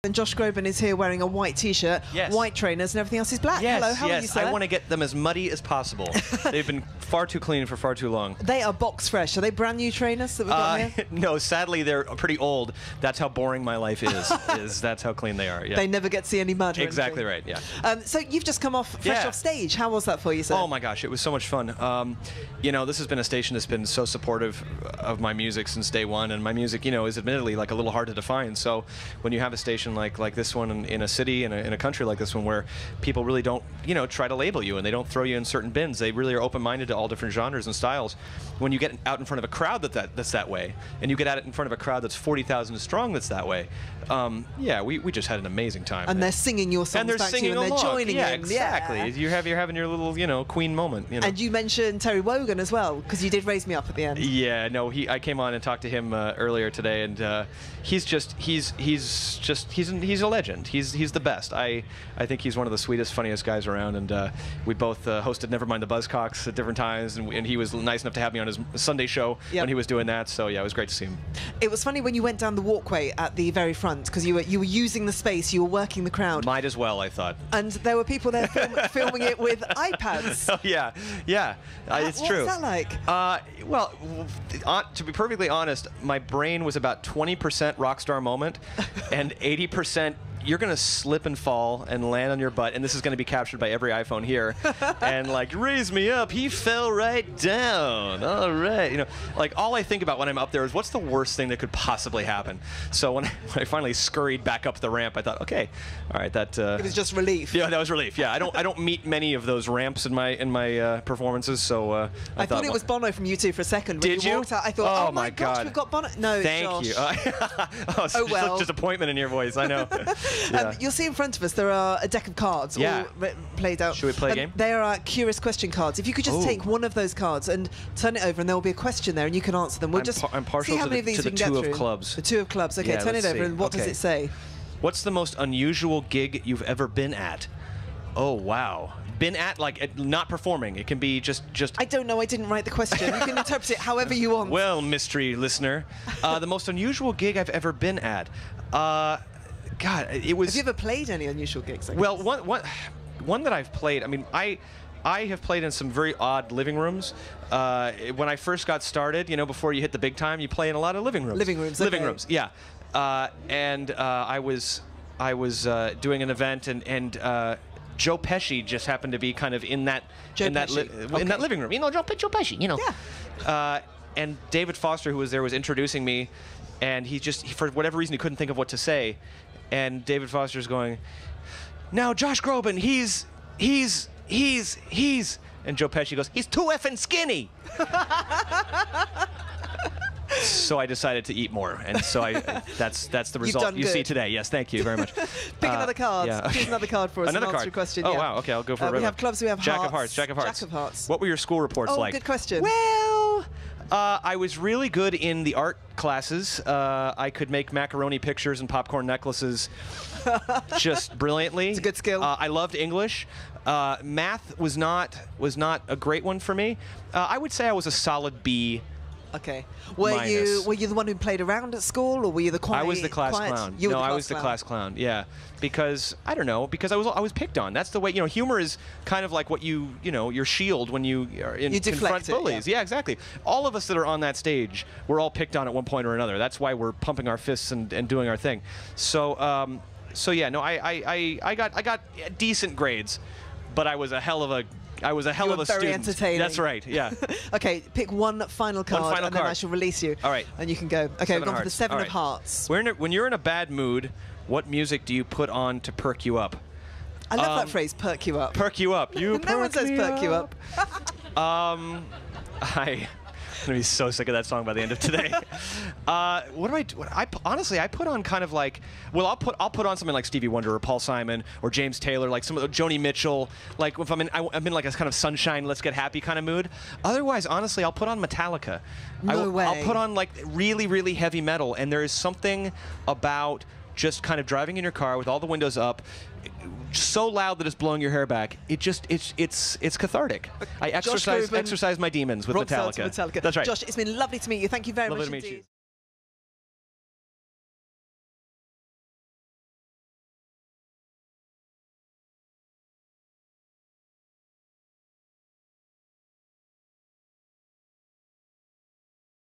And Josh Groban is here wearing a white T-shirt, yes. white trainers, and everything else is black. Yes, Hello, how are you, sir? I want to get them as muddy as possible. They've been far too clean for far too long. They are box fresh. Are they brand new trainers that we've got here? No, sadly they're pretty old. That's how boring my life is. That's how clean they are. Yeah. They never get to see any mud. Exactly right. Yeah. So you've just come off fresh off stage. How was that for you, sir? Oh my gosh, it was so much fun. You know, this has been a station that's been so supportive of my music since day one, and my music, you know, is admittedly like a little hard to define. So when you have a station like this one in a city, in a country like this one, where people really don't, you know, try to label you and they don't throw you in certain bins, they really are open-minded to all different genres and styles. When you get out in front of a crowd that's that way, and you get at it in front of a crowd that's 40,000 strong that's that way, yeah, we just had an amazing time. And they're singing your songs back to you, and they're joining in. Exactly. Yeah. You're having your little, you know, Queen moment. You know? And you mentioned Terry Wogan as well, because you did raise me up at the end. Yeah, no, I came on and talked to him earlier today, and he's a legend. He's the best. I think he's one of the sweetest, funniest guys around, and we both hosted Nevermind the Buzzcocks at different times, and he was nice enough to have me on his Sunday show when he was doing that. So yeah, it was great to see him. It was funny when you went down the walkway at the very front, because you were using the space, you were working the crowd. Might as well, I thought. And there were people there filming it with iPads. Oh yeah, it's true. What's that like? Well, to be perfectly honest, my brain was about 20% rock star moment, and 80% you're going to slip and fall and land on your butt, and this is going to be captured by every iPhone here. And like, raise me up, he fell right down. All right. You know, like all I think about when I'm up there is what's the worst thing that could possibly happen. So when I finally scurried back up the ramp, I thought, okay, all right, that it was just relief. Yeah, that was relief. Yeah, I don't meet many of those ramps in my performans, so I thought it was Bono from U2 for a second. When Did you walked out, I thought, oh my gosh, we've got Bono. No, thank you. Oh well. Such disappointment in your voice. I know. Yeah. You'll see in front of us there are a deck of cards all played out. Should we play a game? They are curious question cards. If you could just take one of those cards and turn it over, and there will be a question there, and you can answer them. We'll I'm partial see how many of these to the we can get two through. of clubs. The two of clubs. Okay, turn it over, and what does it say? What's the most unusual gig you've ever been at? Oh wow. Been at, like, not performing. It can be just... I don't know. I didn't write the question. You can interpret it however you want. Well, mystery listener, the most unusual gig I've ever been at. God, it was... Have you ever played any unusual gigs? Well, one that I've played, I mean, I have played in some very odd living rooms. When I first got started, you know, before you hit the big time, you play in a lot of living rooms. Living rooms, Living rooms, yeah. And I was doing an event, and Joe Pesci just happened to be kind of in that living room. You know, Joe Pesci, you know. Yeah. And David Foster, who was there, was introducing me, and he for whatever reason, he couldn't think of what to say. And David Foster's going, now Josh Groban, he's, and Joe Pesci goes, he's too effing skinny. So I decided to eat more, and so that's the result you see today. Yes, thank you very much. Pick another card. Yeah. Choose another card for us. Another answer card. Your question. Oh yeah. wow. Okay, I'll go for a We have clubs. We have Jack hearts. of Hearts. Jack of Hearts. Jack of Hearts. What were your school reports like? Good question. Well, I was really good in the art classes. I could make macaroni pictures and popcorn necklaces just brilliantly. It's a good skill. I loved English. Math was not a great one for me. I would say I was a solid B. Okay. Were you the one who played around at school, or were you the quiet? I was the class clown. You were no, the I was the class clown. Yeah, because I don't know, because I was picked on. That's the way, you know. Humor is kind of like what you know, your shield when you are confront bullies. Yeah, exactly. All of us that are on that stage, we're all picked on at one point or another. That's why we're pumping our fists and doing our thing. So so yeah, no, I got decent grades, but I was a hell of a student. Very entertaining. That's right, yeah. Okay, pick one final card, and then I shall release you. All right. And you can go. Okay, we've gone for the Seven of Hearts. When you're in a bad mood, what music do you put on to perk you up? I love that phrase, perk you up. Perk you up. No one says perk you up. I'm gonna be so sick of that song by the end of today. What do honestly, I put on kind of like, well, I'll put on something like Stevie Wonder or Paul Simon or James Taylor, like some of the Joni Mitchell. Like if I'm in like a kind of sunshine, let's get happy kind of mood. Otherwise, honestly, I'll put on Metallica. No way. I'll put on like really, really heavy metal, and there is something about just kind of driving in your car with all the windows up, so loud that it's blowing your hair back. It's cathartic. I exercise my demons with Metallica. Metallica. That's right. Josh, it's been lovely to meet you. Thank you very much Lovely to meet indeed. you.